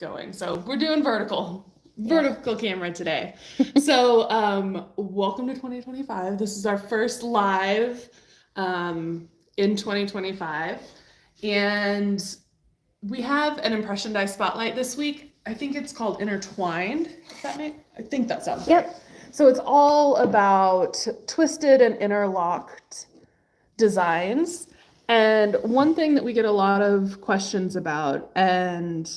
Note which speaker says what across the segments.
Speaker 1: going. So we're doing vertical camera today. So welcome to 2025. This is our first live in 2025. And we have an impression die spotlight this week. I think it's called Intertwined. I think that sounds right. So it's all about twisted and interlocked designs. And one thing that we get a lot of questions about, and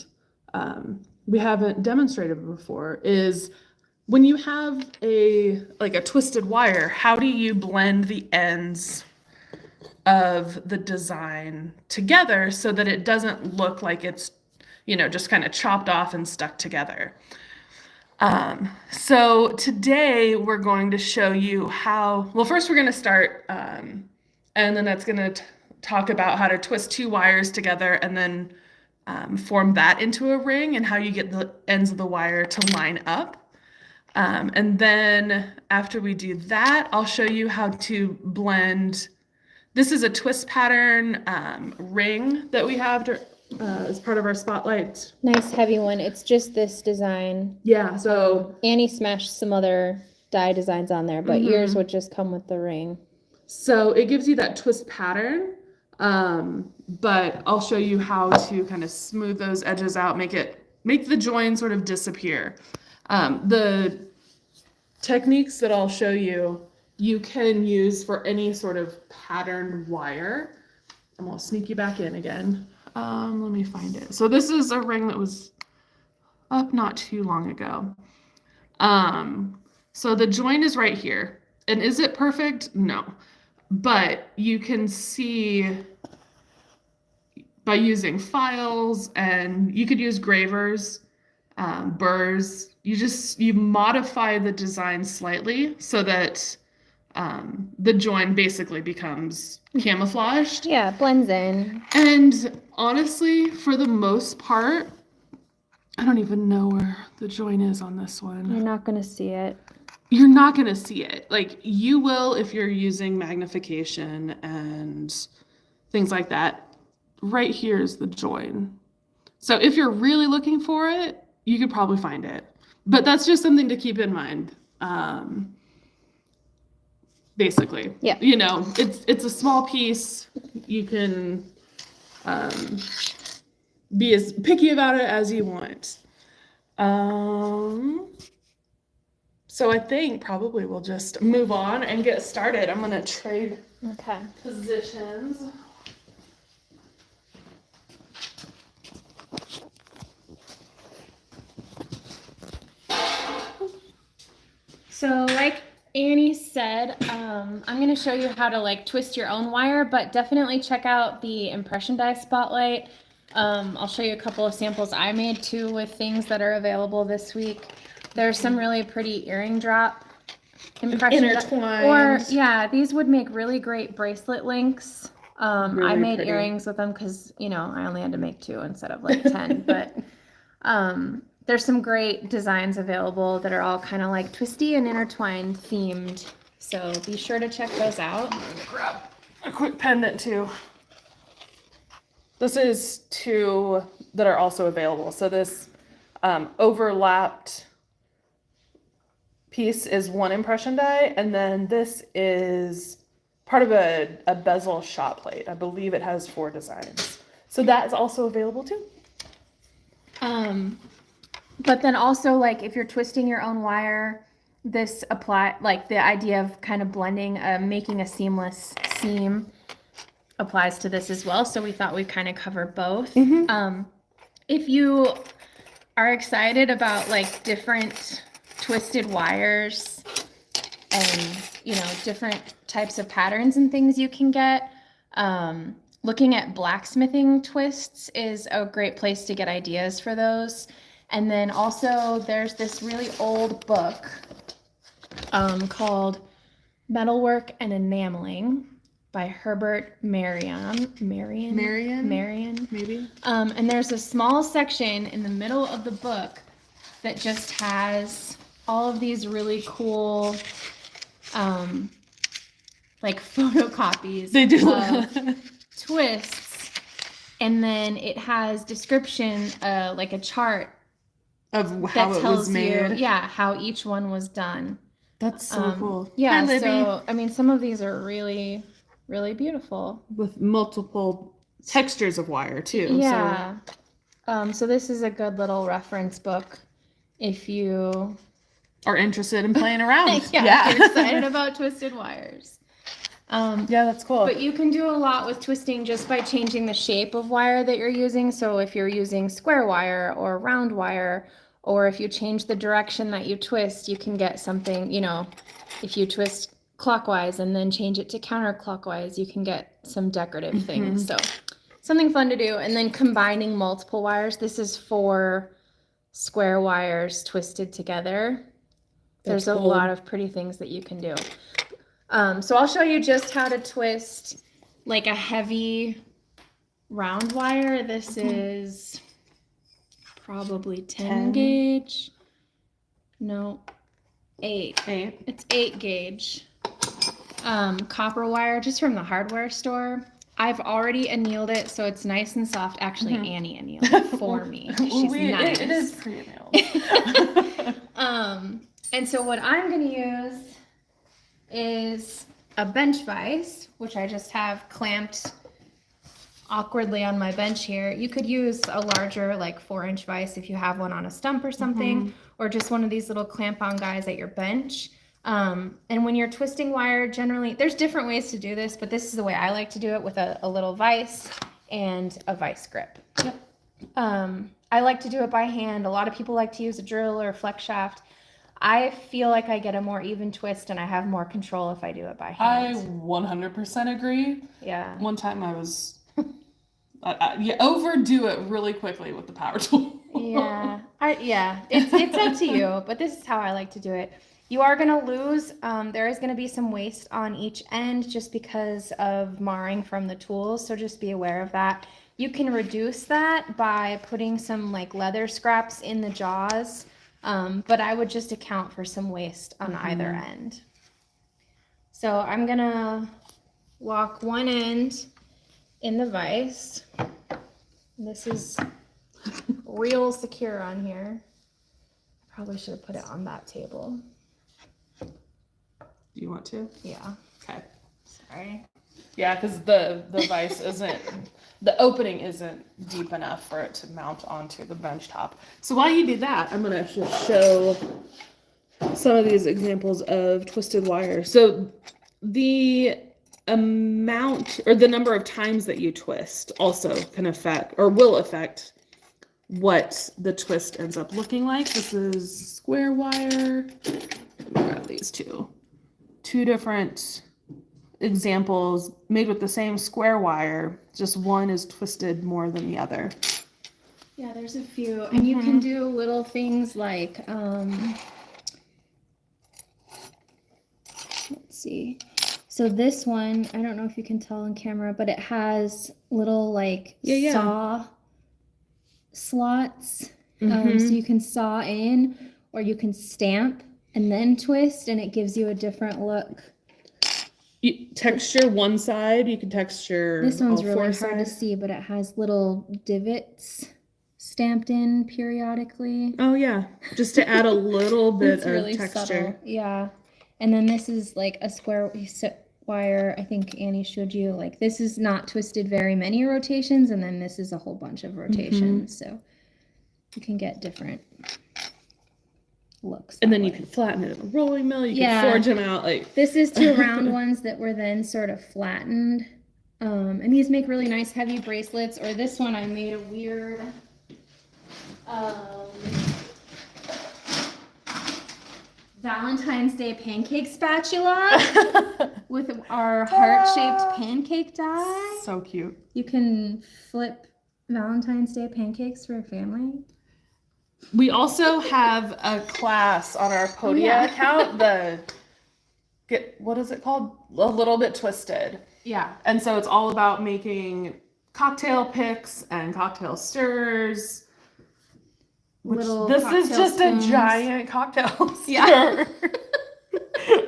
Speaker 1: we haven't demonstrated before, is when you have a twisted wire, how do you blend the ends of the design together so that it doesn't look like it's, just kind of chopped off and stuck together? So today we're going to show you how, first we're going to start, and then that's going to talk about how to twist two wires together and then form that into a ring and how you get the ends of the wire to line up. And then after we do that, I'll show you how to blend. This is a twist pattern ring that we have as part of our spotlight.
Speaker 2: Nice heavy one. It's just this design.
Speaker 1: Yeah, so
Speaker 2: Annie smashed some other die designs on there, but yours would just come with the ring.
Speaker 1: So it gives you that twist pattern, but I'll show you how to kind of smooth those edges out, make the join sort of disappear. The techniques that I'll show you, you can use for any sort of patterned wire. I'm gonna sneak you back in again. Let me find it. So this is a ring that was up not too long ago. So the join is right here. And is it perfect? No. But you can see by using files, and you could use gravers, burrs, you modify the design slightly so that the join basically becomes camouflaged.
Speaker 2: Yeah, it blends in.
Speaker 1: And honestly, for the most part, I don't even know where the join is on this one.
Speaker 2: You're not going to see it.
Speaker 1: You're not going to see it. Like, you will if you're using magnification and things like that. Right here is the join. So if you're really looking for it, you could probably find it. But that's just something to keep in mind. Basically.
Speaker 2: Yeah.
Speaker 1: It's a small piece. You can be as picky about it as you want. So I think probably we'll just move on and get started. I'm going to trade positions.
Speaker 2: So like Annie said, I'm going to show you how to twist your own wire, but definitely check out the impression die spotlight. I'll show you a couple of samples I made too with things that are available this week. There's some really pretty earring drop impression
Speaker 1: intertwined.
Speaker 2: These would make really great bracelet links.
Speaker 1: Really
Speaker 2: I made
Speaker 1: pretty
Speaker 2: earrings with them because I only had to make 2 instead of 10. But there's some great designs available that are all kind of twisty and intertwined themed. So be sure to check those out.
Speaker 1: I'm gonna grab a quick pendant too. This is 2 that are also available. So this overlapped piece is 1 impression die, and then this is part of a bezel shot plate. I believe it has 4 designs. So that's also available too.
Speaker 2: But then also if you're twisting your own wire, this the idea of kind of blending, making a seamless seam applies to this as well. So we thought we'd kind of cover both. If you are excited about different twisted wires and different types of patterns and things you can get, looking at blacksmithing twists is a great place to get ideas for those. And then also there's this really old book called Metalwork and Enameling by Herbert Marion,
Speaker 1: maybe.
Speaker 2: And there's a small section in the middle of the book that just has all of these really cool photocopies
Speaker 1: They do.
Speaker 2: of twists And then it has description, like a chart
Speaker 1: Of how
Speaker 2: that
Speaker 1: it
Speaker 2: tells
Speaker 1: was made.
Speaker 2: you, how each one was done.
Speaker 1: That's so cool.
Speaker 2: Yeah,
Speaker 1: Hi, Libby.
Speaker 2: so I mean, some of these are really, really beautiful.
Speaker 1: With multiple textures of wire too.
Speaker 2: Yeah. So this is a good little reference book if you
Speaker 1: Are interested in playing around.
Speaker 2: if you're excited about twisted wires.
Speaker 1: Yeah, that's cool.
Speaker 2: But you can do a lot with twisting just by changing the shape of wire that you're using. So if you're using square wire or round wire, or if you change the direction that you twist, you can get something, if you twist clockwise and then change it to counterclockwise, you can get some decorative things. So something fun to do. And then combining multiple wires. This is 4 square wires twisted together. There's a lot of pretty things that you can do. So I'll show you just how to twist like a heavy round wire. This is probably 10 gauge. No, 8. It's 8 gauge. Copper wire just from the hardware store. I've already annealed it, so it's nice and soft. Actually, Annie annealed it for me. She's nice.
Speaker 1: It is pre-annealed.
Speaker 2: And so what I'm going to use is a bench vise, which I just have clamped awkwardly on my bench here. You could use a larger, like 4-inch vise if you have one on a stump or something, or just one of these little clamp-on guys at your bench. And when you're twisting wire, generally, there's different ways to do this, but this is the way I like to do it, with a little vise and a vise grip.
Speaker 1: Yep.
Speaker 2: I like to do it by hand. A lot of people like to use a drill or a flex shaft. I feel like I get a more even twist and I have more control if I do it by hand.
Speaker 1: I 100% agree.
Speaker 2: Yeah.
Speaker 1: One time I was, you overdo it really quickly with the power tool.
Speaker 2: Yeah. It's up to you, but this is how I like to do it. You are going to lose, there is going to be some waste on each end just because of marring from the tools, so just be aware of that. You can reduce that by putting some like leather scraps in the jaws, but I would just account for some waste on either end. So I'm going to lock one end in the vise. This is real secure on here. Probably should have put it on that table.
Speaker 1: Do you want to?
Speaker 2: Yeah.
Speaker 1: Okay.
Speaker 2: Sorry.
Speaker 1: Yeah, because the vise isn't, the opening isn't deep enough for it to mount onto the bench top. So while you do that, I'm going to actually show some of these examples of twisted wire. So the amount or the number of times that you twist also can affect or will affect what the twist ends up looking like. This is square wire. Let me grab these two different examples made with the same square wire, just one is twisted more than the other.
Speaker 2: Yeah, there's a few, and you can do little things like let's see. So this one, I don't know if you can tell on camera, but it has little like saw slots. So you can saw in, or you can stamp and then twist, and it gives you a different look.
Speaker 1: You texture one side, you can texture
Speaker 2: this one's
Speaker 1: all
Speaker 2: really
Speaker 1: four
Speaker 2: hard to
Speaker 1: sides.
Speaker 2: see, but it has little divots stamped in periodically.
Speaker 1: Oh yeah, just to add a little bit
Speaker 2: It's
Speaker 1: of
Speaker 2: really
Speaker 1: texture.
Speaker 2: subtle. Yeah. And then this is like a square wire. I think Annie showed you, like, this is not twisted very many rotations, and then this is a whole bunch of rotations. So you can get different looks.
Speaker 1: And then you can flatten it in a rolling mill. You
Speaker 2: Yeah.
Speaker 1: can forge them out like.
Speaker 2: This is 2 round ones that were then sort of flattened. And these make really nice heavy bracelets. Or this one, I made a weird Valentine's Day pancake spatula with our heart-shaped pancake die.
Speaker 1: So cute.
Speaker 2: You can flip Valentine's Day pancakes for your family.
Speaker 1: We also have a class on our Podia account, what is it called? A Little Bit Twisted.
Speaker 2: Yeah.
Speaker 1: And so it's all about making cocktail picks and cocktail stirs.
Speaker 2: Little
Speaker 1: This is
Speaker 2: cocktail
Speaker 1: just
Speaker 2: spoons.
Speaker 1: a giant cocktail stir.
Speaker 2: Yeah.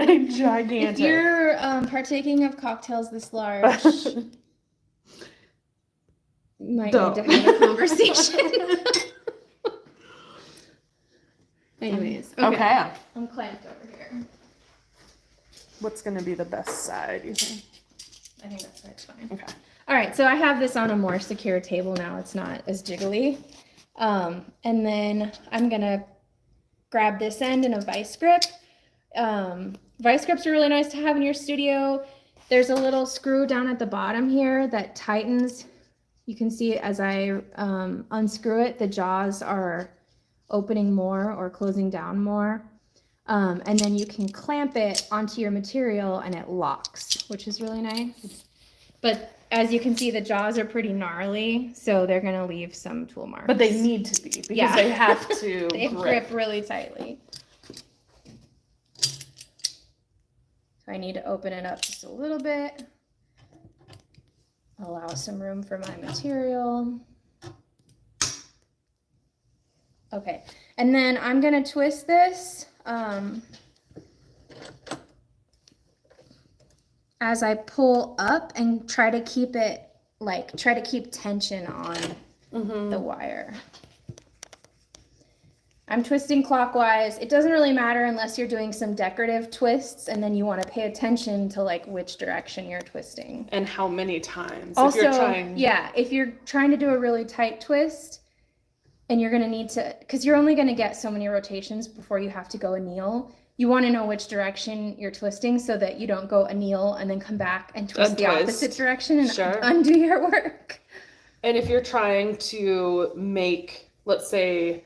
Speaker 1: A gigantic.
Speaker 2: If you're partaking of cocktails this large, might
Speaker 1: Don't.
Speaker 2: need to have a conversation. Anyways,
Speaker 1: Okay.
Speaker 2: I'm clamped over here.
Speaker 1: What's going to be the best side, you think?
Speaker 2: I think that's fine.
Speaker 1: Okay.
Speaker 2: All right, so I have this on a more secure table now. It's not as jiggly. And then I'm gonna grab this end in a vice grip. Vice grips are really nice to have in your studio. There's a little screw down at the bottom here that tightens. You can see as I unscrew it, the jaws are opening more or closing down more. And then you can clamp it onto your material and it locks, which is really nice. But as you can see, the jaws are pretty gnarly, so they're gonna leave some tool marks.
Speaker 1: But they need to be because
Speaker 2: Yeah.
Speaker 1: they have to
Speaker 2: They grip really tightly. So I need to open it up just a little bit. Allow some room for my material. Okay, and then I'm gonna twist this as I pull up and try to keep it, try to keep tension on the wire. I'm twisting clockwise. It doesn't really matter unless you're doing some decorative twists and then you want to pay attention to which direction you're twisting.
Speaker 1: And how many times.
Speaker 2: Also,
Speaker 1: if you're trying...
Speaker 2: yeah, if you're trying to do a really tight twist and you're going to need to, because you're only going to get so many rotations before you have to go anneal, you want to know which direction you're twisting so that you don't go anneal and then come back and twist the opposite direction and undo your work.
Speaker 1: And if you're trying to make, let's say,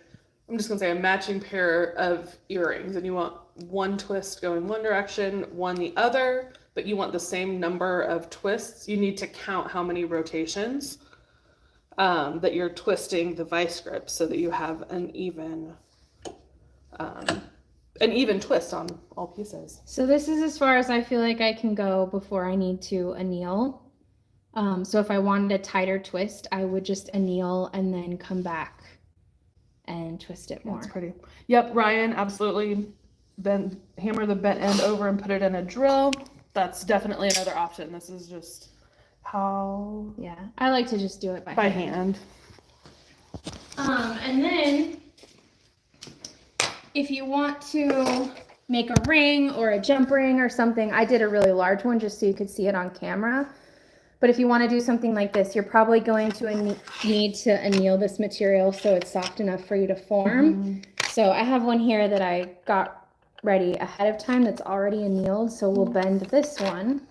Speaker 1: I'm just going to say a matching pair of earrings and you want one twist going one direction, one the other, but you want the same number of twists, you need to count how many rotations that you're twisting the vice grip so that you have an even twist on all pieces.
Speaker 2: So this is as far as I feel like I can go before I need to anneal. So if I wanted a tighter twist, I would just anneal and then come back and twist it more.
Speaker 1: That's pretty. Yep, Ryan, absolutely. Then hammer the bent end over and put it in a drill. That's definitely another option. This is just how...
Speaker 2: Yeah, I like to just do it by
Speaker 1: hand.
Speaker 2: And then if you want to make a ring or a jump ring or something, I did a really large one just so you could see it on camera. But if you want to do something like this, you're probably going to need to anneal this material so it's soft enough for you to form. So I have one here that I got ready ahead of time that's already annealed. So we'll bend this one.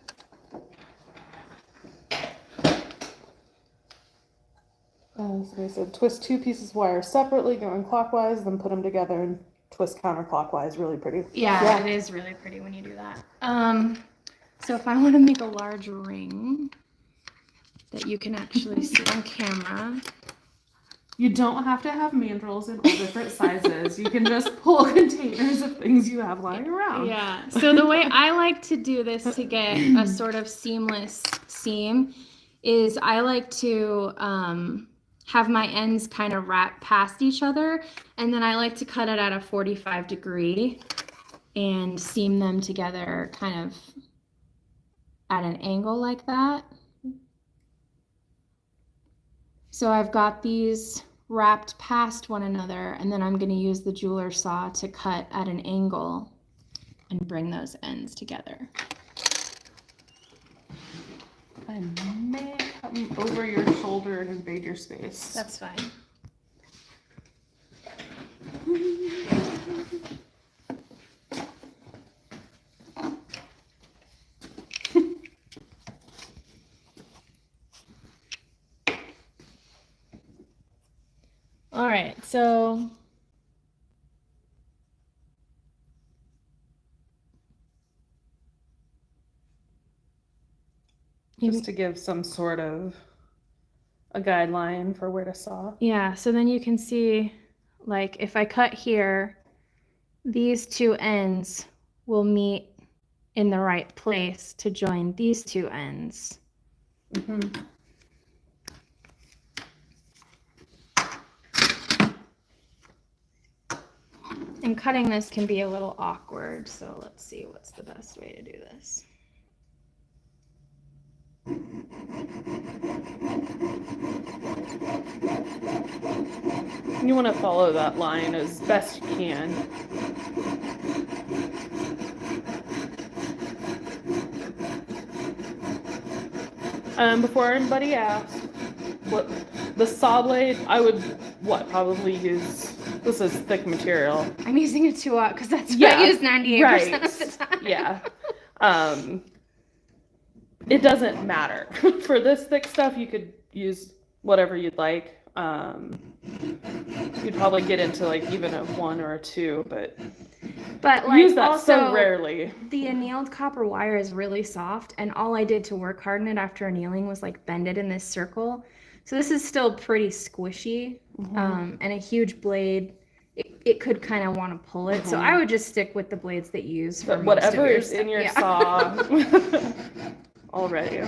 Speaker 1: So we said twist two pieces of wire separately, going clockwise, then put them together and twist counterclockwise. Really pretty.
Speaker 2: Yeah, it is really pretty when you do that. So if I want to make a large ring that you can actually see on camera.
Speaker 1: You don't have to have mandrels in all different sizes. You can just pull containers of things you have lying around.
Speaker 2: Yeah. So the way I like to do this to get a sort of seamless seam is I like to have my ends kind of wrap past each other, and then I like to cut it at a 45-degree and seam them together kind of at an angle like that. So I've got these wrapped past one another, and then I'm going to use the jeweler saw to cut at an angle and bring those ends together.
Speaker 1: I may come over your shoulder and invade your space.
Speaker 2: That's fine. All right, so
Speaker 1: just to give some sort of a guideline for where to saw.
Speaker 2: Yeah, so then you can see, like, if I cut here, these two ends will meet in the right place to join these two ends.
Speaker 1: Mm-hmm.
Speaker 2: And cutting this can be a little awkward, so let's see what's the best way to do this.
Speaker 1: You want to follow that line as best you can. Before anybody asks, what the saw blade, I would probably use. This is thick material.
Speaker 2: I'm using a 2-aught because that's what
Speaker 1: Yeah,
Speaker 2: I use 98%
Speaker 1: right.
Speaker 2: of the time.
Speaker 1: Yeah. It doesn't matter. For this thick stuff, you could use whatever you'd like. You'd probably get into like even a 1 or a 2, but
Speaker 2: like
Speaker 1: use that
Speaker 2: also,
Speaker 1: so rarely.
Speaker 2: The annealed copper wire is really soft, and all I did to work harden it after annealing was like bend it in this circle. So this is still pretty squishy, and a huge blade. It could kind of want to pull it. So I would just stick with the blades that you use for
Speaker 1: But
Speaker 2: most
Speaker 1: whatever
Speaker 2: of your
Speaker 1: is in your
Speaker 2: yeah.
Speaker 1: saw already.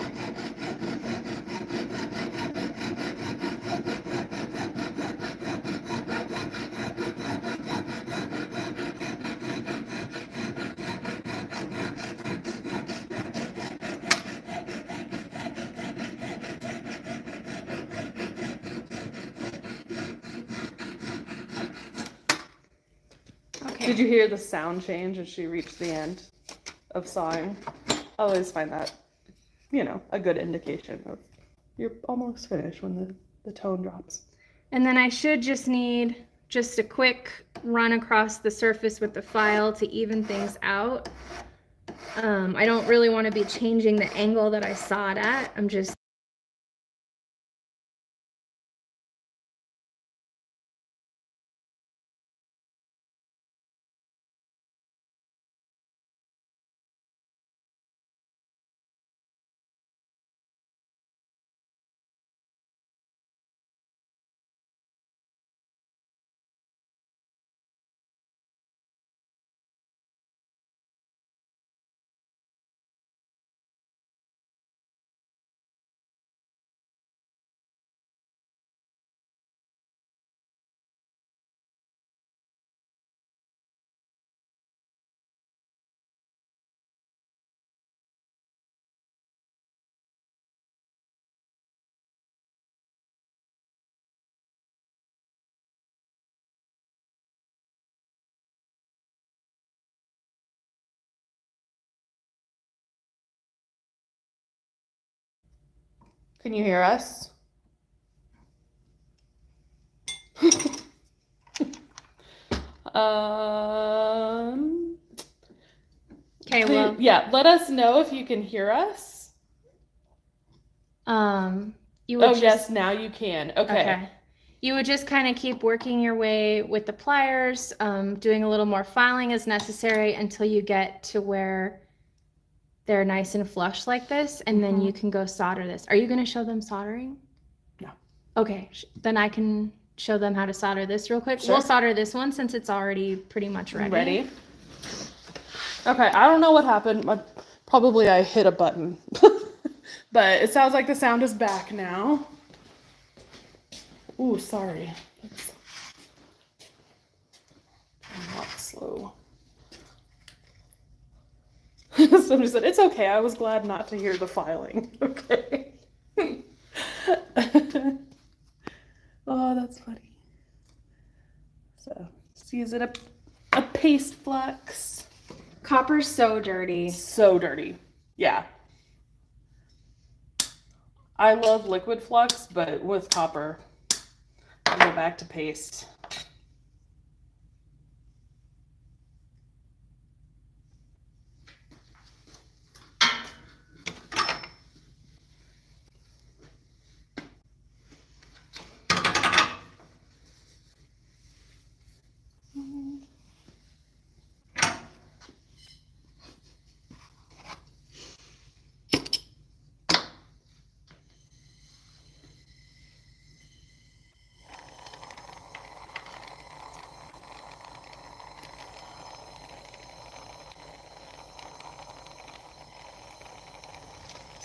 Speaker 2: Okay.
Speaker 1: Did you hear the sound change as she reached the end of sawing? I always find that, a good indication of you're almost finished when the tone drops.
Speaker 2: And then I should just need just a quick run across the surface with the file to even things out. I don't really want to be changing the angle that I sawed at. I'm just
Speaker 1: Can you hear us?
Speaker 2: okay. Well,
Speaker 1: yeah, let us know if you can hear us.
Speaker 2: you would
Speaker 1: yes, now you can. Okay.
Speaker 2: You would just kind of keep working your way with the pliers, doing a little more filing as necessary until you get to where they're nice and flush like this, and then you can go solder this. Are you going to show them soldering?
Speaker 1: No.
Speaker 2: Okay, then I can show them how to solder this real quick.
Speaker 1: Sure.
Speaker 2: We'll solder this one since it's already pretty much ready.
Speaker 1: Okay, I don't know what happened. Probably I hit a button. But it sounds like the sound is back now. Ooh, sorry. I'm not slow. Somebody said, it's okay. I was glad not to hear the filing. Okay. Oh, that's funny. So, just using a paste flux.
Speaker 2: Copper's so dirty.
Speaker 1: So dirty. Yeah. I love liquid flux, but with copper, I go back to paste.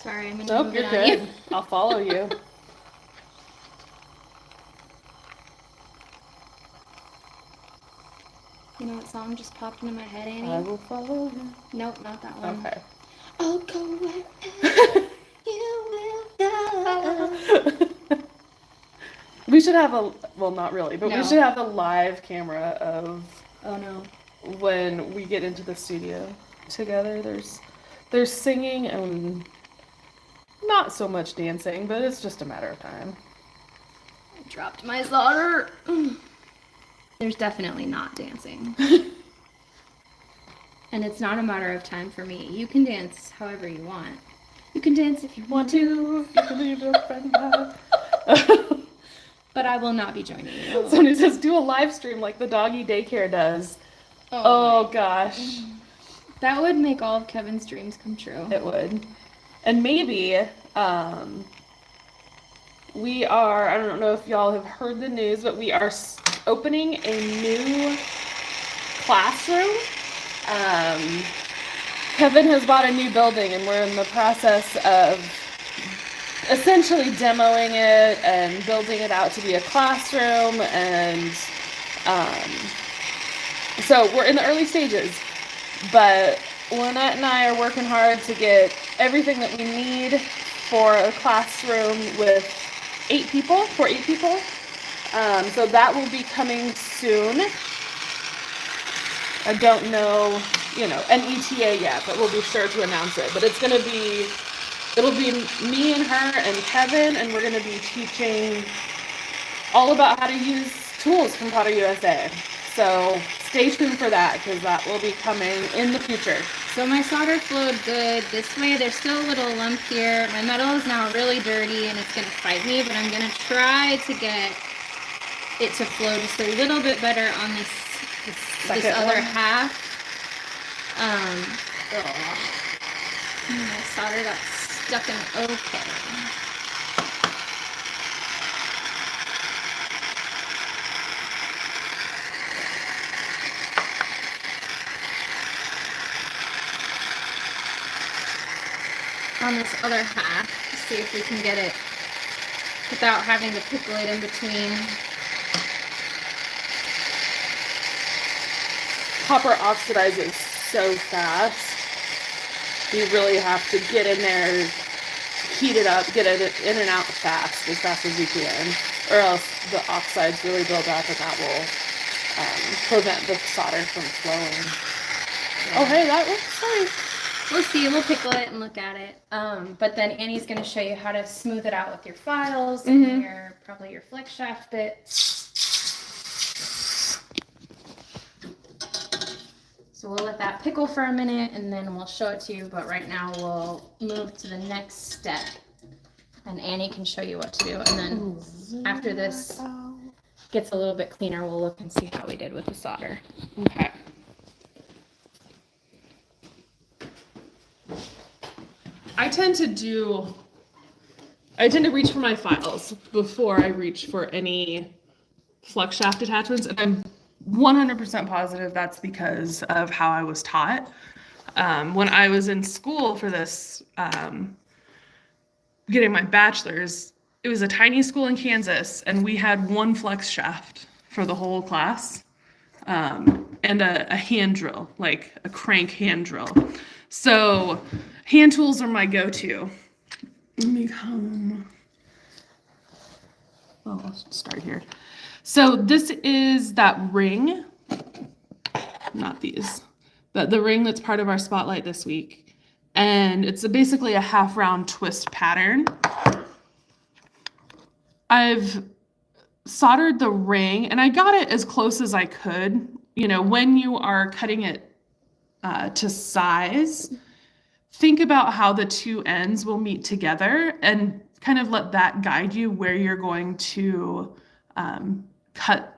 Speaker 2: Sorry, I'm gonna
Speaker 1: Nope,
Speaker 2: move
Speaker 1: you're
Speaker 2: it on
Speaker 1: good.
Speaker 2: you.
Speaker 1: I'll follow you.
Speaker 2: You know what song just popped into my head, Annie?
Speaker 1: I will follow you.
Speaker 2: Nope, not that one.
Speaker 1: Okay.
Speaker 2: I'll go wherever you
Speaker 1: We should have well, not really, but
Speaker 2: No.
Speaker 1: we should have a live camera of
Speaker 2: Oh no.
Speaker 1: when we get into the studio together. There's singing and not so much dancing, but it's just a matter of time.
Speaker 2: I dropped my solder. There's definitely not dancing. And it's not a matter of time for me. You can dance however you want. You can dance if you want to,
Speaker 1: You can leave your friend out.
Speaker 2: but I will not be joining you.
Speaker 1: Somebody says, do a live stream like the doggy daycare does. Oh gosh.
Speaker 2: That would make all of Kevin's dreams come true.
Speaker 1: It would. And maybe, we are, I don't know if y'all have heard the news, but we are opening a new classroom. Kevin has bought a new building and we're in the process of essentially demoing it and building it out to be a classroom, and so we're in the early stages, but Lynette and I are working hard to get everything that we need for a classroom with 8 people. So that will be coming soon. I don't know, an ETA yet, but we'll be sure to announce it. But it'll be me and her and Kevin, and we're going to be teaching all about how to use tools from Potter USA. So stay tuned for that, because that will be coming in the future.
Speaker 2: So my solder flowed good this way. There's still a little lump here. My metal is now really dirty and it's going to fight me, but I'm going to try to get it to flow just a little bit better on this other half. My solder got stuck in okay. On this other half, see if we can get it without having to pickle it in between.
Speaker 1: Copper oxidizes so fast. You really have to get in there, heat it up, get it in and out fast as you can, or else the oxides really build up, and that will prevent the solder from flowing. Yeah. Oh, hey, that looks nice.
Speaker 2: We'll see. We'll pickle it and look at it. But then Annie's going to show you how to smooth it out with your files and probably your flex shaft bit. So we'll let that pickle for a minute and then we'll show it to you. But right now we'll move to the next step and Annie can show you what to do. And then after this gets a little bit cleaner, we'll look and see how we did with the solder.
Speaker 1: Okay. I tend to reach for my files before I reach for any flex shaft attachments, and I'm 100% positive that's because of how I was taught. When I was in school for this, getting my bachelor's, it was a tiny school in Kansas, and we had one flex shaft for the whole class, and a hand drill, like a crank hand drill. So hand tools are my go-to. Let me come. Oh, I'll start here. So this is that ring, not these, but the ring that's part of our spotlight this week. And it's basically a half round twist pattern. I've soldered the ring and I got it as close as I could. When you are cutting it to size, think about how the two ends will meet together and kind of let that guide you where you're going to cut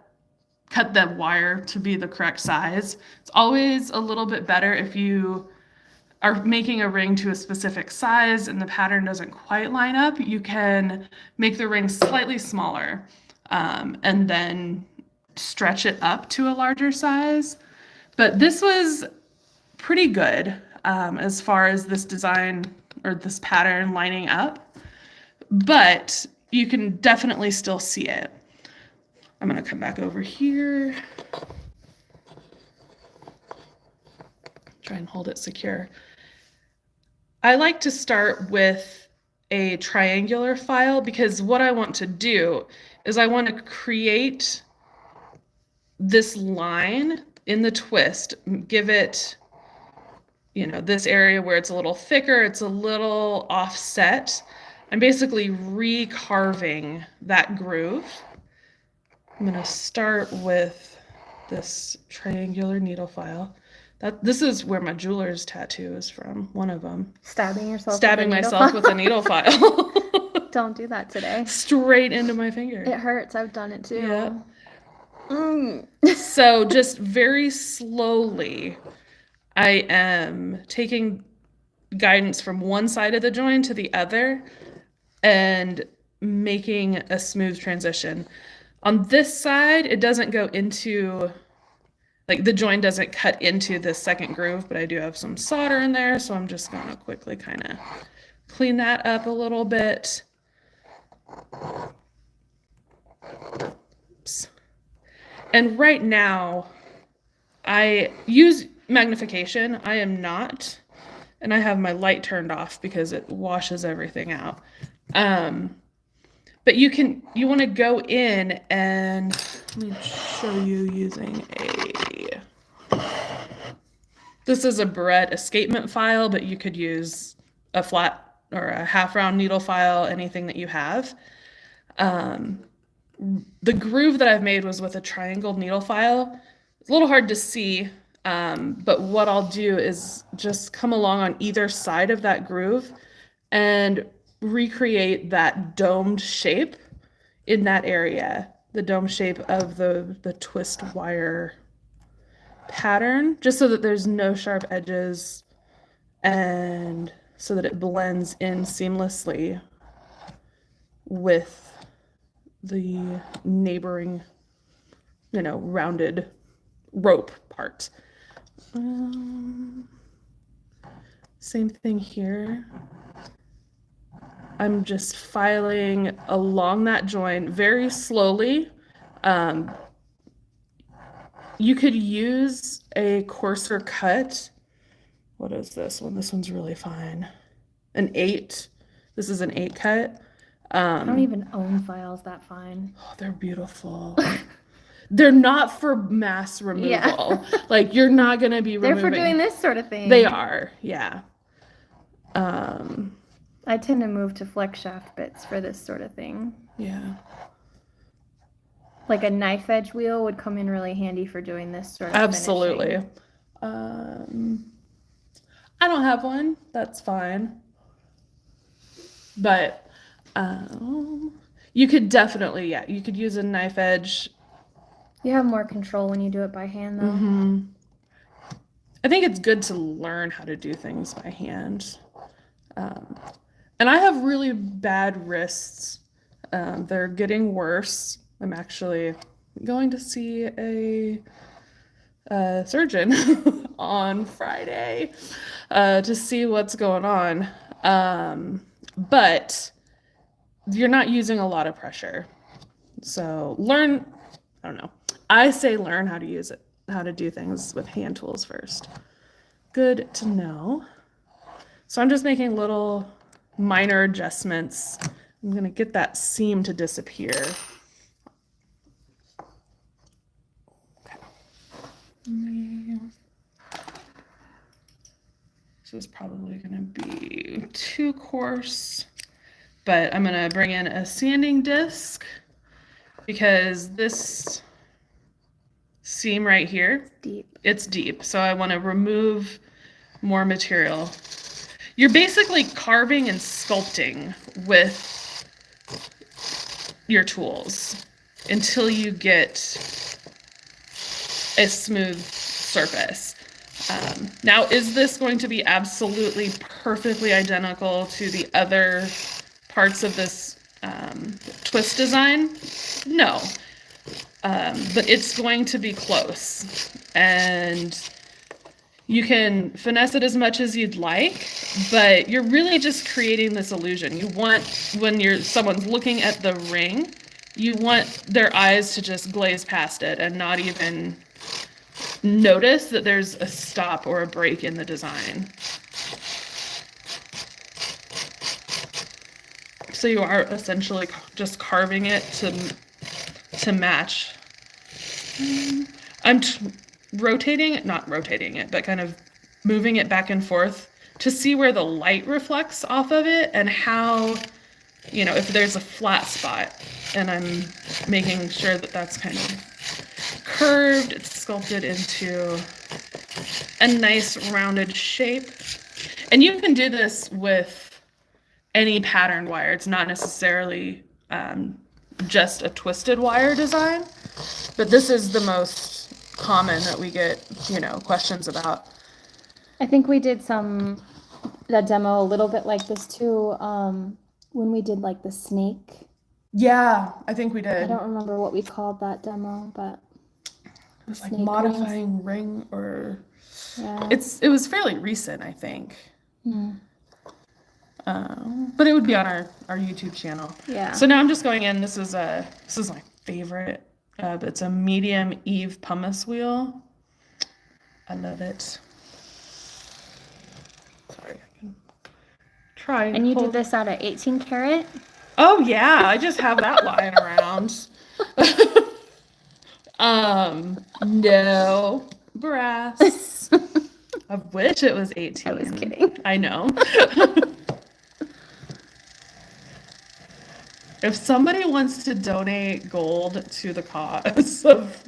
Speaker 1: the wire to be the correct size. It's always a little bit better if you are making a ring to a specific size and the pattern doesn't quite line up, you can make the ring slightly smaller and then stretch it up to a larger size. But this was pretty good as far as this design or this pattern lining up, but you can definitely still see it. I'm going to come back over here. Try and hold it secure. I like to start with a triangular file because what I want to do is I want to create this line in the twist, give it, this area where it's a little thicker, it's a little offset. I'm basically recarving that groove. I'm going to start with this triangular needle file. This is where my jeweler's tattoo is from, one of them.
Speaker 2: Stabbing yourself
Speaker 1: Stabbing myself with a needle file.
Speaker 2: Don't do that today.
Speaker 1: Straight into my finger.
Speaker 2: It hurts. I've done it too.
Speaker 1: Yeah. So just very slowly, I am taking guidance from one side of the joint to the other and making a smooth transition. On this side, it doesn't go into, like the joint doesn't cut into the second groove, but I do have some solder in there, so I'm just gonna quickly kind of clean that up a little bit. Oops. And right now, I use magnification. I am not, and I have my light turned off because it washes everything out. But you want to go in and let me show you using this is a Barrett escapement file, but you could use a flat or a half round needle file, anything that you have. The groove that I've made was with a triangle needle file. It's a little hard to see, but what I'll do is just come along on either side of that groove and recreate that domed shape in that area, the dome shape of the twist wire pattern, just so that there's no sharp edges and so that it blends in seamlessly with the neighboring, rounded rope part. Same thing here. I'm just filing along that joint very slowly. You could use a coarser cut. What is this one? This one's really fine. An 8. This is an 8 cut.
Speaker 2: I don't even own files that fine.
Speaker 1: Oh, they're beautiful. They're not for mass removal.
Speaker 2: Yeah.
Speaker 1: Like you're not gonna be removing.
Speaker 2: They're for doing this sort of thing.
Speaker 1: They are, yeah.
Speaker 2: I tend to move to flex shaft bits for this sort of thing.
Speaker 1: Yeah.
Speaker 2: Like a knife edge wheel would come in really handy for doing this sort of
Speaker 1: Absolutely.
Speaker 2: finishing.
Speaker 1: I don't have one. That's fine. But you could definitely, you could use a knife edge.
Speaker 2: You have more control when you do it by hand, though.
Speaker 1: Mm-hmm. I think it's good to learn how to do things by hand. And I have really bad wrists. They're getting worse. I'm actually going to see a surgeon on Friday to see what's going on. But you're not using a lot of pressure. So I say learn how to use it, how to do things with hand tools first. Good to know. So I'm just making little minor adjustments. I'm going to get that seam to disappear. Okay. This is probably going to be too coarse, but I'm going to bring in a sanding disc because this seam right here, it's deep. So I want to remove more material. You're basically carving and sculpting with your tools until you get a smooth surface. Now, is this going to be absolutely perfectly identical to the other parts of this twist design? No. But it's going to be close. And you can finesse it as much as you'd like, but you're really just creating this illusion. You want, when someone's looking at the ring, you want their eyes to just glaze past it and not even notice that there's a stop or a break in the design. So you are essentially just carving it to match. I'm not rotating it, but kind of moving it back and forth to see where the light reflects off of it and how, if there's a flat spot, and I'm making sure that that's kind of curved, it's sculpted into a nice rounded shape. And you can do this with any patterned wire. It's not necessarily just a twisted wire design, but this is the most common that we get, questions about.
Speaker 2: I think we did that demo a little bit like this too, when we did like the snake.
Speaker 1: Yeah, I think we
Speaker 2: I
Speaker 1: did.
Speaker 2: don't remember what we called that demo, but
Speaker 1: It was like
Speaker 2: snake
Speaker 1: modifying ring, or
Speaker 2: yeah.
Speaker 1: it was fairly recent, I think.
Speaker 2: Hmm.
Speaker 1: But it would be on our YouTube channel.
Speaker 2: Yeah.
Speaker 1: So now I'm just going in. This is my favorite. It's a medium Eve pumice wheel. I love it. Sorry, I can try.
Speaker 2: And you did this out of 18 karat?
Speaker 1: Oh yeah, I just have that lying around. No, brass. I wish it was 18.
Speaker 2: I was kidding.
Speaker 1: I know. If somebody wants to donate gold to the cause of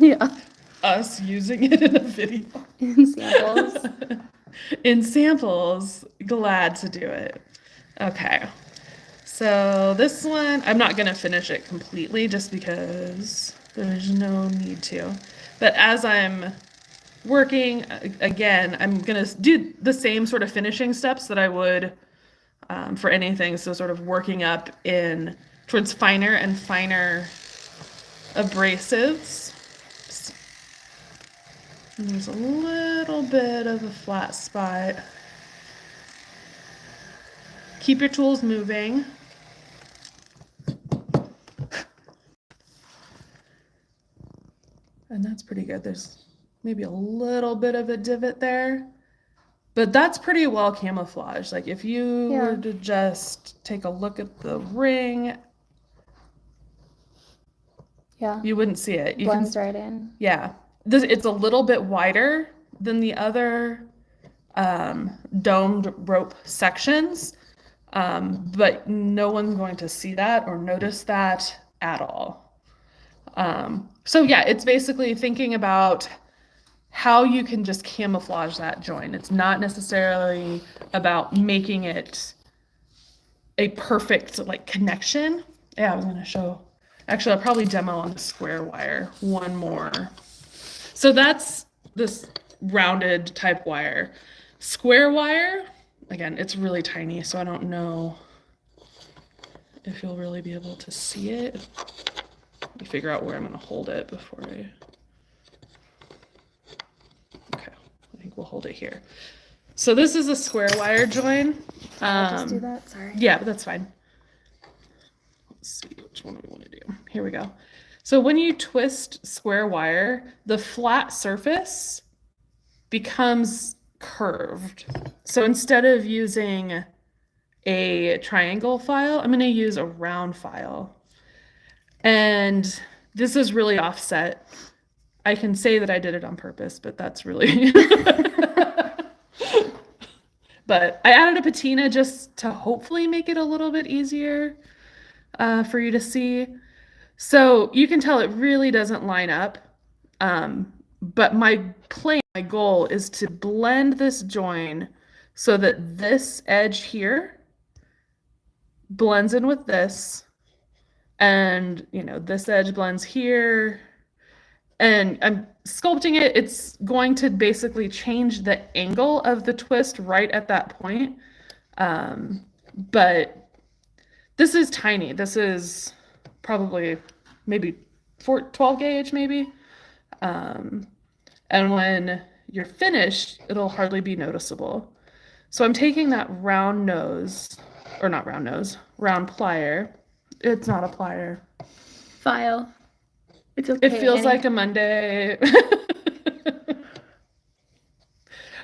Speaker 1: us using it in a video, in samples, glad to do it. Okay. So this one, I'm not going to finish it completely just because there's no need to. But as I'm working, again, I'm going to do the same sort of finishing steps that I would for anything. So sort of working up towards finer and finer abrasives. And there's a little bit of a flat spot. Keep your tools moving. And that's pretty good. There's maybe a little bit of a divot there, but that's pretty well camouflaged. Like if you were to just take a look at the ring, you wouldn't see it. You
Speaker 2: blends right in.
Speaker 1: Yeah. It's a little bit wider than the other domed rope sections, but no one's going to see that or notice that at all. So yeah, it's basically thinking about how you can just camouflage that joint. It's not necessarily about making it a perfect connection. Yeah, I was gonna show. Actually, I'll probably demo on the square wire one more. So that's this rounded type wire. Square wire, again, it's really tiny, so I don't know if you'll really be able to see it. Let me figure out where I'm going to hold it before okay, I think we'll hold it here. So this is a square wire join.
Speaker 2: I'll just do that, sorry.
Speaker 1: Yeah, but that's fine. Let's see, which one do we want to do? Here we go. So when you twist square wire, the flat surface becomes curved. So instead of using a triangle file, I'm going to use a round file. And this is really offset. I can say that I did it on purpose, but that's really... But I added a patina just to hopefully make it a little bit easier for you to see. So you can tell it really doesn't line up. But my goal is to blend this join so that this edge here blends in with this. And, this edge blends here. And I'm sculpting it. It's going to basically change the angle of the twist right at that point. But this is tiny. This is probably maybe 12 gauge maybe. And when you're finished, it'll hardly be noticeable. So I'm taking that round plier. It's not a plier.
Speaker 2: File. It's okay.
Speaker 1: It feels like a Monday.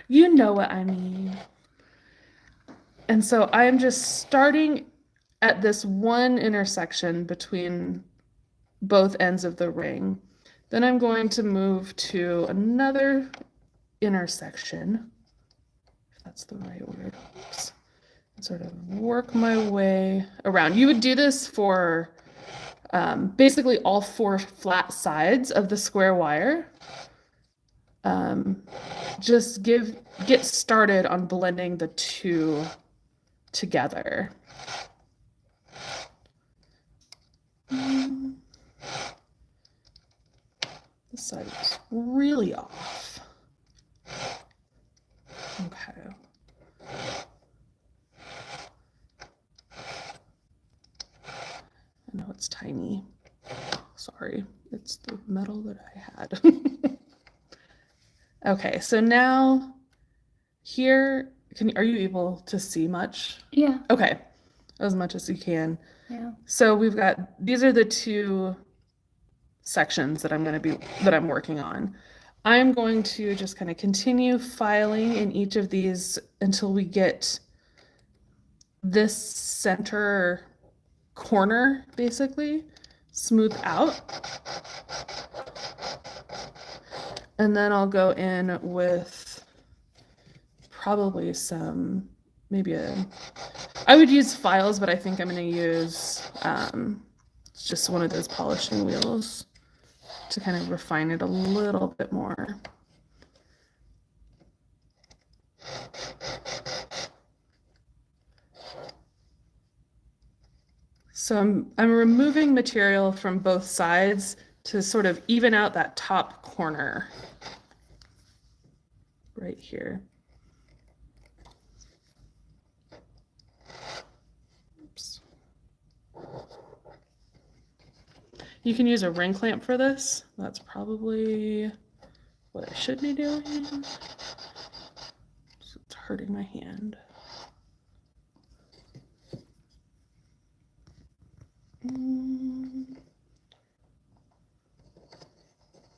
Speaker 1: You know what I mean. And so I'm just starting at this one intersection between both ends of the ring. Then I'm going to move to another intersection, if that's the right word, oops, and sort of work my way around. You would do this for basically all 4 flat sides of the square wire. Just get started on blending the 2 together. This side is really off. Okay. I know it's tiny. Sorry, it's the metal that I had. Okay, so now here, are you able to see much?
Speaker 2: Yeah.
Speaker 1: Okay, as much as you can.
Speaker 2: Yeah.
Speaker 1: So we've got, these are the 2 sections that I'm working on. I'm going to just kind of continue filing in each of these until we get this center corner basically smooth out. And then I'll go in with probably some, I would use files, but I think I'm going to use just one of those polishing wheels to kind of refine it a little bit more. So I'm removing material from both sides to sort of even out that top corner right here. Oops. You can use a ring clamp for this. That's probably what I should be doing. It's hurting my hand.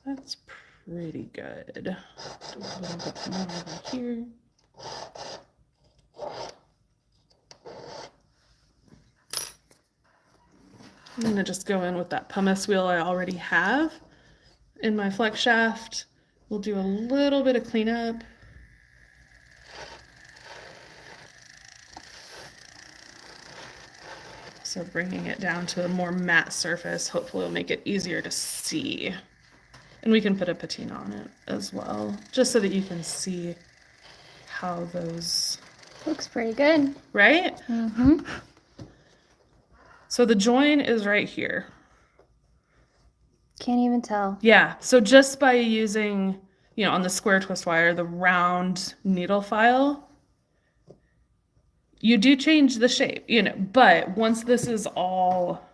Speaker 1: That's pretty good. Do a little bit more over here. I'm gonna just go in with that pumice wheel I already have in my flex shaft. We'll do a little bit of cleanup. So bringing it down to a more matte surface, hopefully will make it easier to see. And we can put a patina on it as well, just so that you can see how those...
Speaker 2: Looks pretty good.
Speaker 1: Right?
Speaker 2: Mm-hmm.
Speaker 1: So the join is right here.
Speaker 2: Can't even tell.
Speaker 1: Yeah, so just by using, on the square twist wire, the round needle file, you do change the shape, but once this is all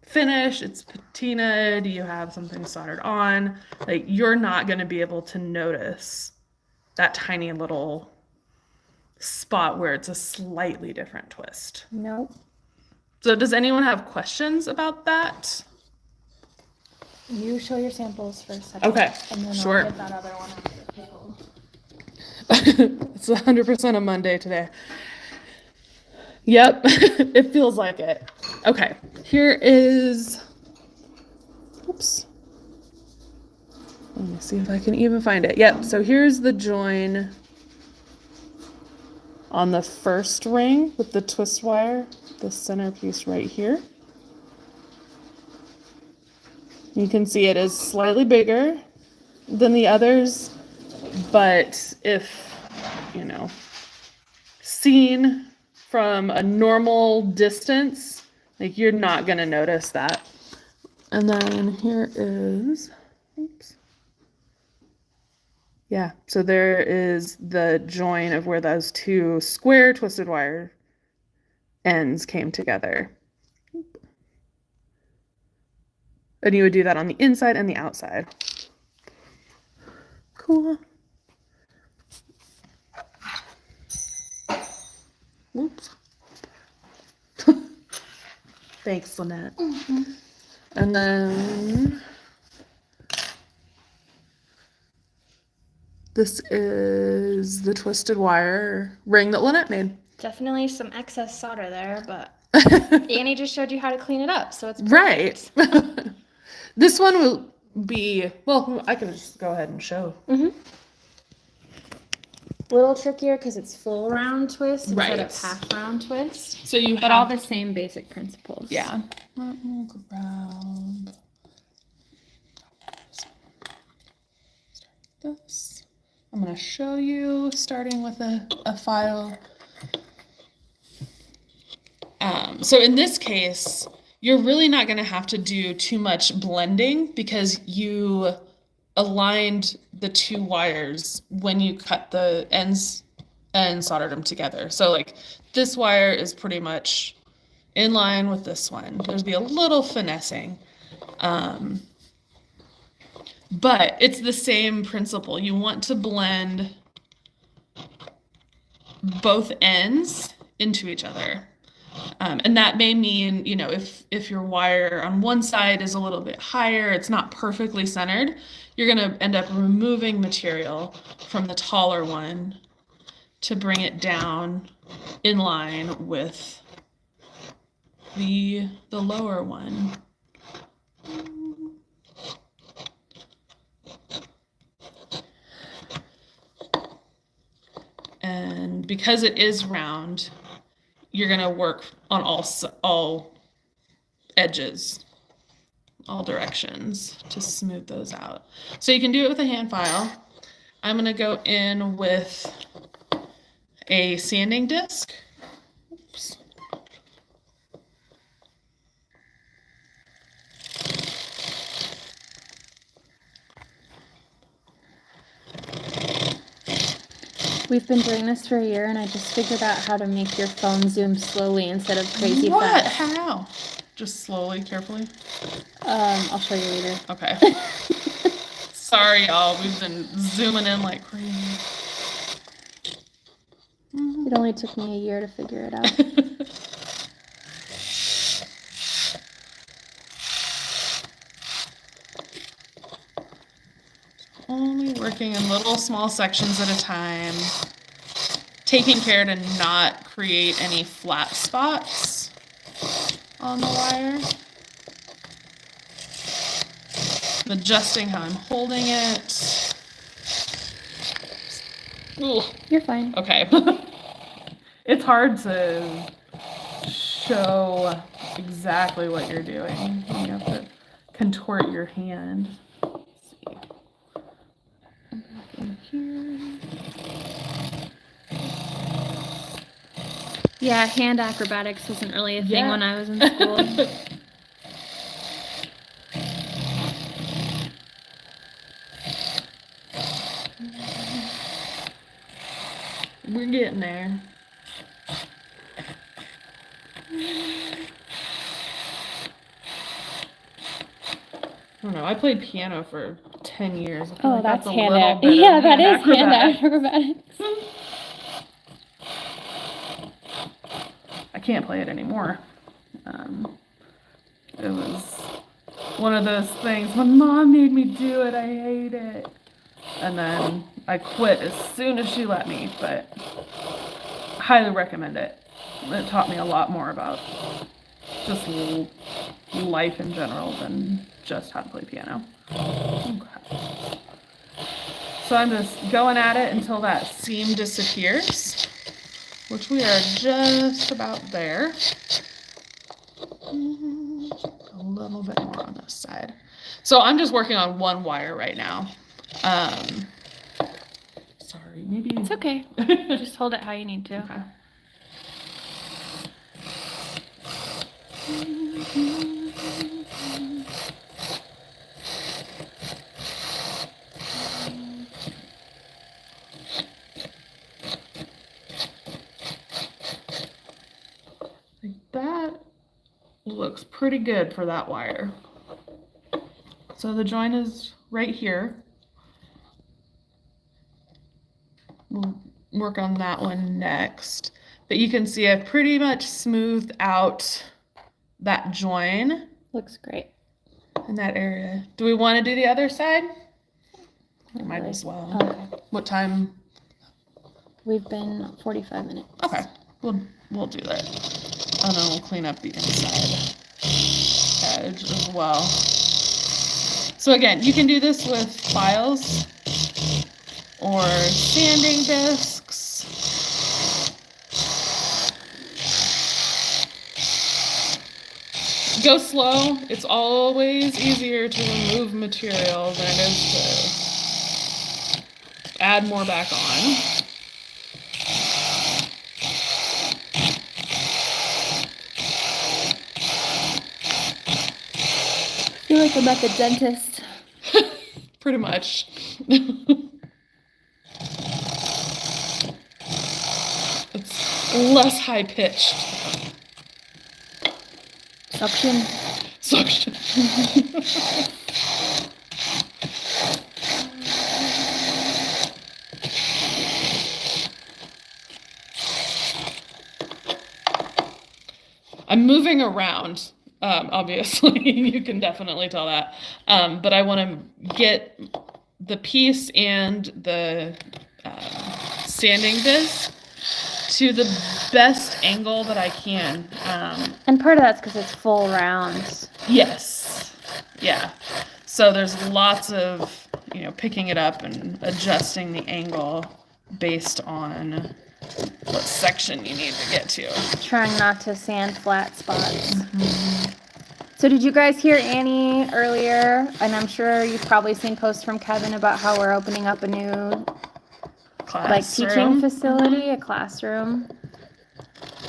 Speaker 1: finished, it's patinaed, you have something soldered on, like you're not going to be able to notice that tiny little spot where it's a slightly different twist.
Speaker 2: Nope.
Speaker 1: So does anyone have questions about that?
Speaker 2: You show your samples for a second.
Speaker 1: Okay,
Speaker 2: and then
Speaker 1: sure.
Speaker 2: I'll get that other one after the pickle.
Speaker 1: It's 100% a Monday today. Yep, it feels like it. Okay, here is, oops. Let me see if I can even find it. Yep, so here's the join on the first ring with the twist wire, the center piece right here. You can see it is slightly bigger than the others, but if, seen from a normal distance, like you're not gonna notice that. And then here is, oops. Yeah, so there is the join of where those 2 square twisted wire ends came together. And you would do that on the inside and the outside. Cool. Whoops. Thanks, Lynette.
Speaker 2: Mm-hmm.
Speaker 1: And then this is the twisted wire ring that Lynette made.
Speaker 3: Definitely some excess solder there, but
Speaker 2: Annie just showed you how to clean it up, so it's
Speaker 1: Right. This one will be, well, I can just go ahead and show.
Speaker 2: Mm-hmm. Little trickier because it's full round twist instead of
Speaker 1: Right.
Speaker 2: half round twist.
Speaker 1: So you
Speaker 2: But
Speaker 1: have,
Speaker 2: all the same basic principles.
Speaker 1: yeah. Let me grab this. I'm going to show you starting with a file. So in this case, you're really not going to have to do too much blending because you aligned the two wires when you cut the ends and soldered them together. So like this wire is pretty much in line with this one. There's be a little finessing. But it's the same principle. You want to blend both ends into each other. And that may mean, you know, if your wire on one side is a little bit higher, it's not perfectly centered, you're going to end up removing material from the taller one to bring it down in line with the lower one. And because it is round, you're going to work on all edges, all directions to smooth those out. So you can do it with a hand file. I'm going to go in with a sanding disc. Oops.
Speaker 2: We've been doing this for a year, and I just figured out how to make your phone zoom slowly instead of crazy
Speaker 1: What?
Speaker 2: fast.
Speaker 1: How? Just slowly, carefully?
Speaker 2: I'll show you later.
Speaker 1: Okay. Sorry, y'all. We've been zooming in like crazy.
Speaker 2: It only took me a year to figure it out.
Speaker 1: Only working in little small sections at a time. Taking care to not create any flat spots on the wire. Adjusting how I'm holding it. Ooh.
Speaker 2: You're fine.
Speaker 1: Okay. It's hard to show exactly what you're doing. You have to contort your hand. Let's see. In here.
Speaker 2: Yeah, hand acrobatics wasn't really a thing
Speaker 1: Yeah.
Speaker 2: when I was in school.
Speaker 1: We're getting there. I don't know. I played piano for 10 years. I feel
Speaker 2: Oh,
Speaker 1: like
Speaker 2: that's
Speaker 1: a
Speaker 2: hand
Speaker 1: little
Speaker 2: ac-
Speaker 1: bit of
Speaker 2: Yeah, that is hand
Speaker 1: acrobatics.
Speaker 2: acrobatics.
Speaker 1: I can't play it anymore. It was one of those things. My mom made me do it. I hate it. And then I quit as soon as she let me, but I highly recommend it. It taught me a lot more about just life in general than just how to play piano. Okay. So I'm just going at it until that seam disappears, which we are just about there. A little bit more on this side. So I'm just working on one wire right now. Sorry, maybe.
Speaker 2: It's okay. Just hold it how you need to.
Speaker 1: Okay. Like that looks pretty good for that wire. So the joint is right here. We'll work on that one next. But you can see I've pretty much smoothed out that join
Speaker 2: Looks great.
Speaker 1: in that area. Do we want to do the other side? We might as well.
Speaker 2: Okay.
Speaker 1: What time?
Speaker 2: We've been 45 minutes.
Speaker 1: Okay, we'll do that. And then we'll clean up the inside edge as well. So again, you can do this with files or sanding discs. Go slow. It's always easier to remove material than it is to add more back on.
Speaker 2: I feel like I'm at the dentist.
Speaker 1: Pretty much. It's less high pitched.
Speaker 2: Suction.
Speaker 1: Suction. I'm moving around. Obviously, you can definitely tell that. But I want to get the piece and the sanding disc to the best angle that I can.
Speaker 2: And part of that's because it's full round.
Speaker 1: Yes. Yeah. So there's lots of, picking it up and adjusting the angle based on what section you need to get to.
Speaker 2: Trying not to sand flat spots. Mm-hmm. So did you guys hear Annie earlier? And I'm sure you've probably seen posts from Kevin about how we're opening up a new teaching facility, a classroom.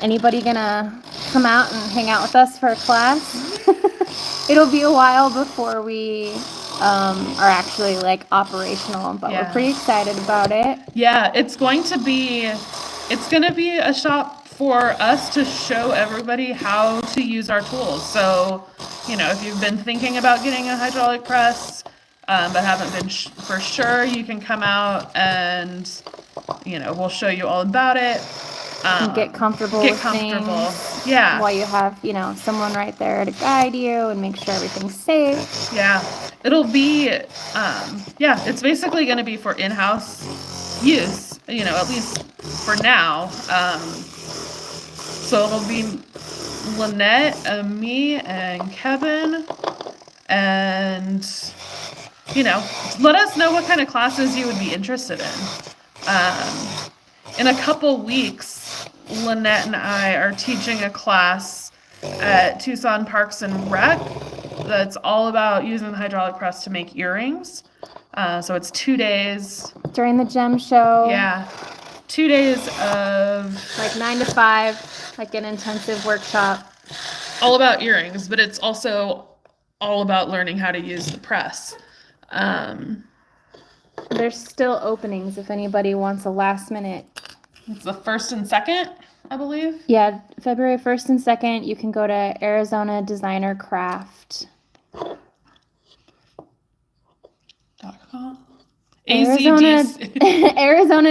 Speaker 2: Anybody gonna come out and hang out with us for a class? It'll be a while before we are actually operational, but we're pretty excited about it.
Speaker 1: Yeah, it's going to be a shop for us to show everybody how to use our tools. So, if you've been thinking about getting a hydraulic press, but haven't been for sure, you can come out and, we'll show you all about it.
Speaker 2: And get comfortable with things.
Speaker 1: Yeah.
Speaker 2: While you have, someone right there to guide you and make sure everything's safe.
Speaker 1: Yeah. It'll be, it's basically going to be for in-house use, at least for now. So it'll be Lynette and me and Kevin, and, let us know what kind of classes you would be interested in. In a couple weeks, Lynette and I are teaching a class at Tucson Parks and Rec that's all about using the hydraulic press to make earrings. So it's 2 days.
Speaker 2: During the gem show.
Speaker 1: Yeah. 2 days of
Speaker 2: 9 to 5, an intensive workshop.
Speaker 1: All about earrings, but it's also all about learning how to use the press.
Speaker 2: There's still openings if anybody wants a last minute.
Speaker 1: It's the 1st and 2nd, I believe.
Speaker 2: Yeah, February 1st and 2nd, you can go to Arizona Designer Craft. Arizona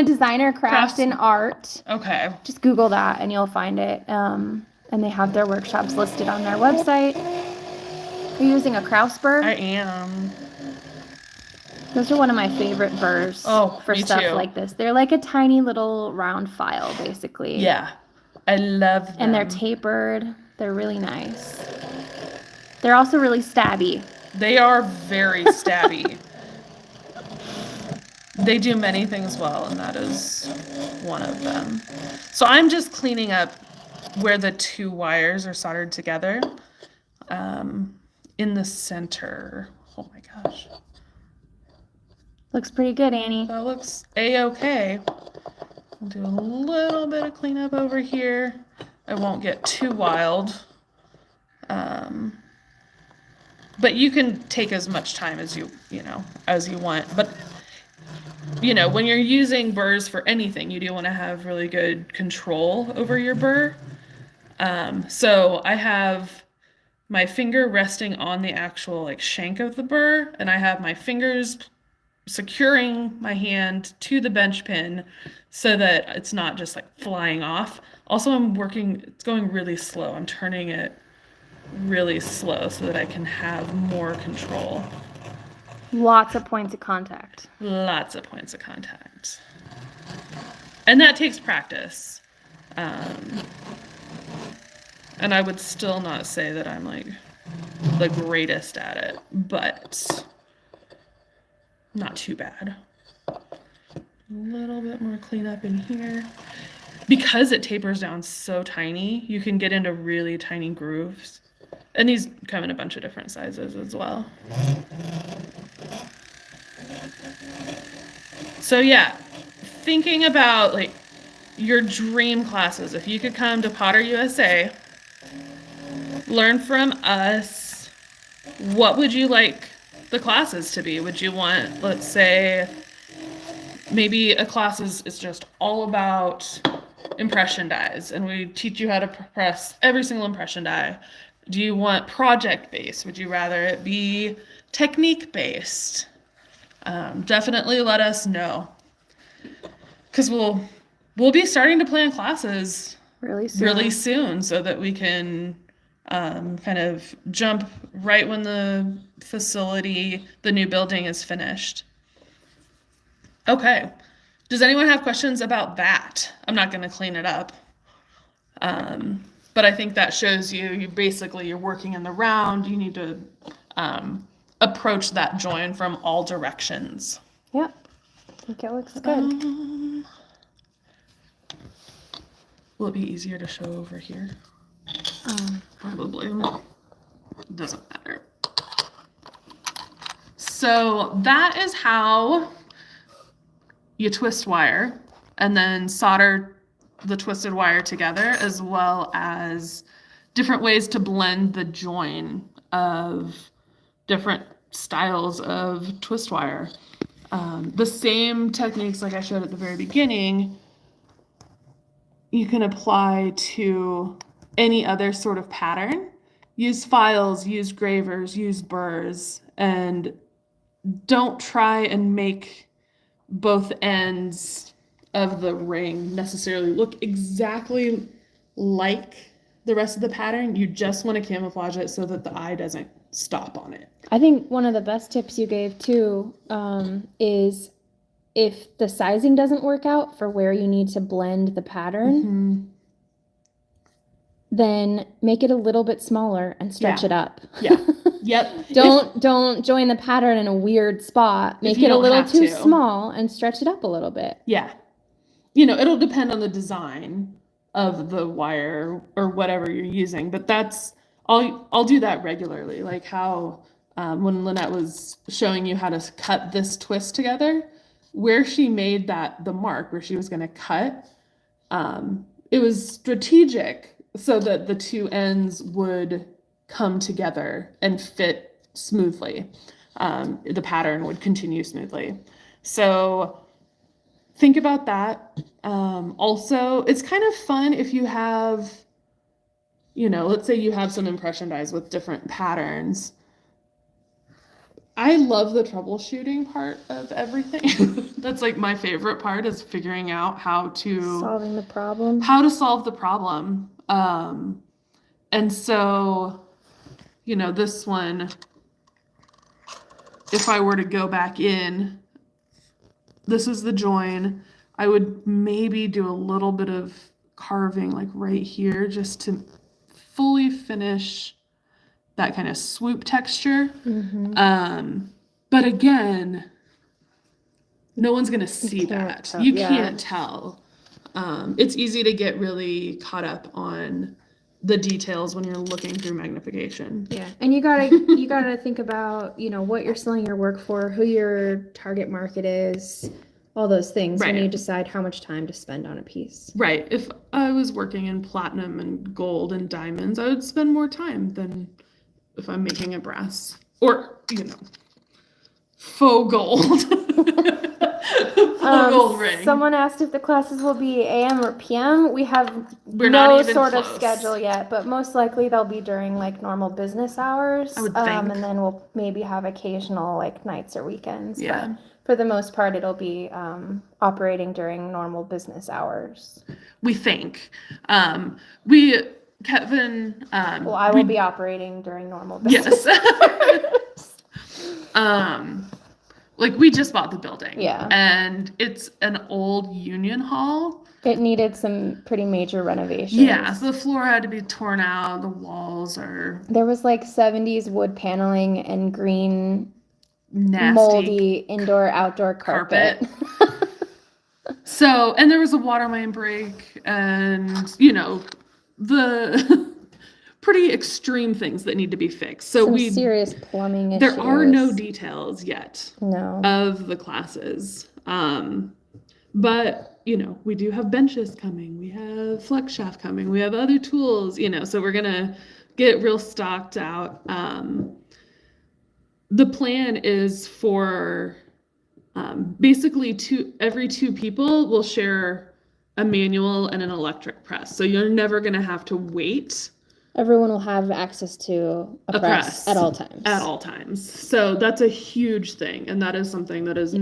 Speaker 2: Designer Craft and Art.
Speaker 1: Okay.
Speaker 2: Just Google that and you'll find it. And they have their workshops listed on their website. Are you using a Kraus burr?
Speaker 1: I am.
Speaker 2: Those are one of my favorite burrs for stuff like this. They're like a tiny little round file, basically.
Speaker 1: Yeah. I love them.
Speaker 2: And they're tapered. They're really nice. They're also really stabby.
Speaker 1: They are very stabby. They do many things well, and that is one of them. So I'm just cleaning up where the 2 wires are soldered together in the center. Oh my gosh.
Speaker 2: Looks pretty good, Annie.
Speaker 1: That looks A-okay. I'll do a little bit of cleanup over here. I won't get too wild. But you can take as much time as you want. But, when you're using burrs for anything, you do want to have really good control over your burr. So I have my finger resting on the actual shank of the burr, and I have my fingers securing my hand to the bench pin so that it's not just flying off. Also, it's going really slow. I'm turning it really slow so that I can have more control.
Speaker 2: Lots of points of contact.
Speaker 1: Lots of points of contact. And that takes practice. And I would still not say that I'm like the greatest at it, but not too bad. A little bit more cleanup in here. Because it tapers down so tiny, you can get into really tiny grooves. And these come in a bunch of different sizes as well. So yeah, thinking about like your dream classes, if you could come to Potter USA, learn from us, what would you like the classes to be? Would you want, let's say, maybe a class is just all about impression dies and we teach you how to press every single impression die? Do you want project based? Would you rather it be technique based? Definitely let us know, because we'll be starting to plan classes really soon so that we can kind of jump right when the new building is finished. Okay. Does anyone have questions about that? I'm not going to clean it up. But I think that shows you're working in the round. You need to approach that join from all directions.
Speaker 2: Yep. I think it looks good.
Speaker 1: Will it be easier to show over here? Probably. Doesn't matter. So that is how you twist wire and then solder the twisted wire together, as well as different ways to blend the join of different styles of twist wire. The same techniques like I showed at the very beginning, you can apply to any other sort of pattern. Use files, use gravers, use burrs, and don't try and make both ends of the ring necessarily look exactly like the rest of the pattern. You just want to camouflage it so that the eye doesn't stop on it.
Speaker 2: I think one of the best tips you gave too is if the sizing doesn't work out for where you need to blend the pattern, then make it a little bit smaller and stretch it up.
Speaker 1: Yeah. Yep.
Speaker 2: Don't join the pattern in a weird spot. Make it a little too small and stretch it up a little bit.
Speaker 1: Yeah. It'll depend on the design of the wire or whatever you're using, but I'll do that regularly. Like how when Lynette was showing you how to cut this twist together, where she made the mark where she was going to cut, it was strategic so that the two ends would come together and fit smoothly. The pattern would continue smoothly. So think about that. Also, it's kind of fun if you have, let's say you have some impression dies with different patterns. I love the troubleshooting part of everything. That's like my favorite part, is figuring out how to solve the problem. And so, this one, if I were to go back in, this is the join. I would maybe do a little bit of carving like right here just to fully finish that kind of swoop texture. But again, no one's going to see that. You can't tell. It's easy to get really caught up on the details when you're looking through magnification.
Speaker 2: Yeah. And you gotta think about, what you're selling your work for, who your target market is, all those things when you decide how much time to spend on a piece. Right.
Speaker 1: If I was working in platinum and gold and diamonds, I would spend more time than if I'm making a brass or, faux gold. Gold ring.
Speaker 2: Someone asked if the classes will be AM or PM. We're no sort of schedule yet, but most likely they'll be during like normal business hours.
Speaker 1: I would think.
Speaker 2: And then we'll maybe have occasional like nights or weekends.
Speaker 1: Yeah.
Speaker 2: But for the most part, it'll be operating during normal business hours.
Speaker 1: We think. Kevin.
Speaker 2: I will be operating during normal business.
Speaker 1: Yes. like we just bought the building.
Speaker 2: Yeah.
Speaker 1: And it's an old union hall.
Speaker 2: It needed some pretty major renovations.
Speaker 1: Yeah, so the floor had to be torn out, the walls are
Speaker 2: There was like 70s wood paneling and green
Speaker 1: nasty.
Speaker 2: moldy indoor-outdoor carpet.
Speaker 1: So, and there was a water main break and, you know, the pretty extreme things that need to be fixed. So
Speaker 2: Some serious plumbing issues.
Speaker 1: there are no details yet
Speaker 2: No.
Speaker 1: of the classes. But, you know, we do have benches coming. We have flex shaft coming. We have other tools, you know, so we're going to get real stocked out. The plan is for basically every two people will share a manual and an electric press. So you're never going to have to wait.
Speaker 2: Everyone will have access to a press at all times.
Speaker 1: At all times. So that's a huge thing. And that is something that is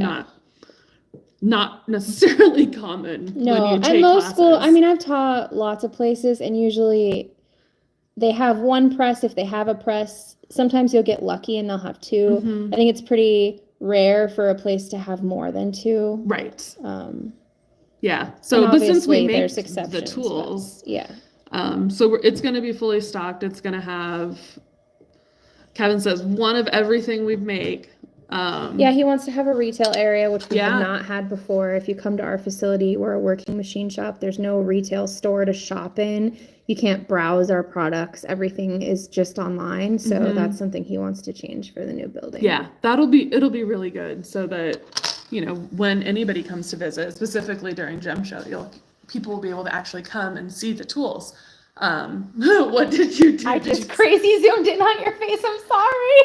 Speaker 1: not necessarily common.
Speaker 2: No,
Speaker 1: when you take
Speaker 2: at most
Speaker 1: classes.
Speaker 2: school, I mean, I've taught lots of places, and usually they have one press if they have a press. Sometimes you'll get lucky and they'll have two.
Speaker 1: Mhm.
Speaker 2: I think it's pretty rare for a place to have more than two.
Speaker 1: Right.
Speaker 2: Um,
Speaker 1: Yeah. So,
Speaker 2: and
Speaker 1: but since we
Speaker 2: obviously
Speaker 1: make
Speaker 2: there's
Speaker 1: the
Speaker 2: exceptions,
Speaker 1: tools,
Speaker 2: but yeah.
Speaker 1: So it's going to be fully stocked. It's going to have, Kevin says, one of everything we make.
Speaker 2: Yeah, he wants to have a retail area, which we
Speaker 1: Yeah.
Speaker 2: have not had before. If you come to our facility, we're a working machine shop. There's no retail store to shop in. You can't browse our products. Everything is just online. So
Speaker 1: Mhm.
Speaker 2: that's something he wants to change for the new building.
Speaker 1: Yeah, it'll be really good so that, you know, when anybody comes to visit, specifically during Gem Show, people will be able to actually come and see the tools. What did you do?
Speaker 2: I
Speaker 1: Did
Speaker 2: just
Speaker 1: you-
Speaker 2: crazy zoomed in on your face. I'm sorry.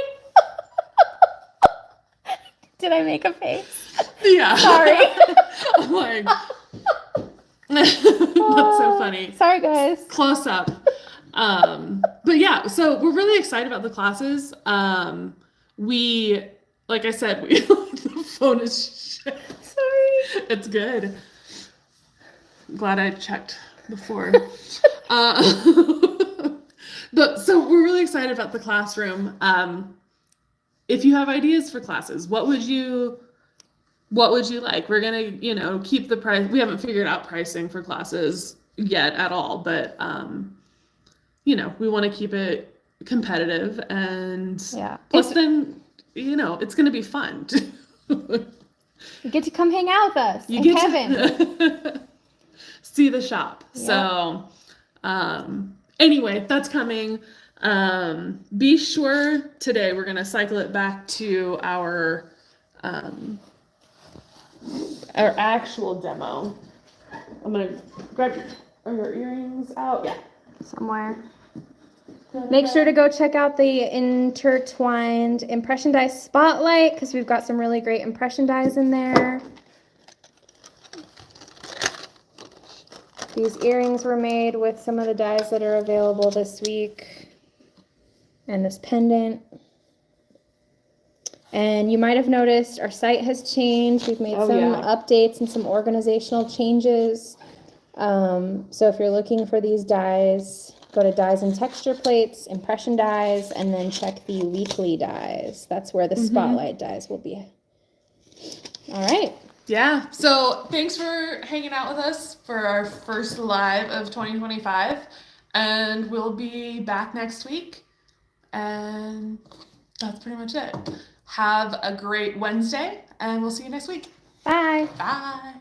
Speaker 2: Did I make a face?
Speaker 1: Yeah.
Speaker 2: Sorry.
Speaker 1: I'm like, that's so funny.
Speaker 2: Sorry, guys.
Speaker 1: Close up. But yeah, so we're really excited about the classes. We, like I said, the phone is shit.
Speaker 2: Sorry.
Speaker 1: It's good. Glad I checked before. So we're really excited about the classroom. If you have ideas for classes, what would you like? We're gonna, you know, keep the price. We haven't figured out pricing for classes yet at all, but you know, we want to keep it competitive and
Speaker 2: Yeah.
Speaker 1: plus then, you know, it's gonna be fun.
Speaker 2: You get to come hang out with us.
Speaker 1: You
Speaker 2: and
Speaker 1: get
Speaker 2: Kevin.
Speaker 1: to see the shop. So anyway, that's coming. Be sure today we're gonna cycle it back to our actual demo. I'm gonna grab your earrings out. Yeah.
Speaker 2: Somewhere. Make sure to go check out the intertwined impression die spotlight because we've got some really great impression dies in there. These earrings were made with some of the dies that are available this week. And this pendant. And you might have noticed our site has changed. We've made some updates and some organizational changes. So if you're looking for these dies, go to Dies and Texture Plates, Impression Dies, and then check the weekly dies. That's where the spotlight dies will be. All right.
Speaker 1: Yeah. So thanks for hanging out with us for our first live of 2025. And we'll be back next week. And that's pretty much it. Have a great Wednesday, and we'll see you next week.
Speaker 2: Bye.
Speaker 1: Bye.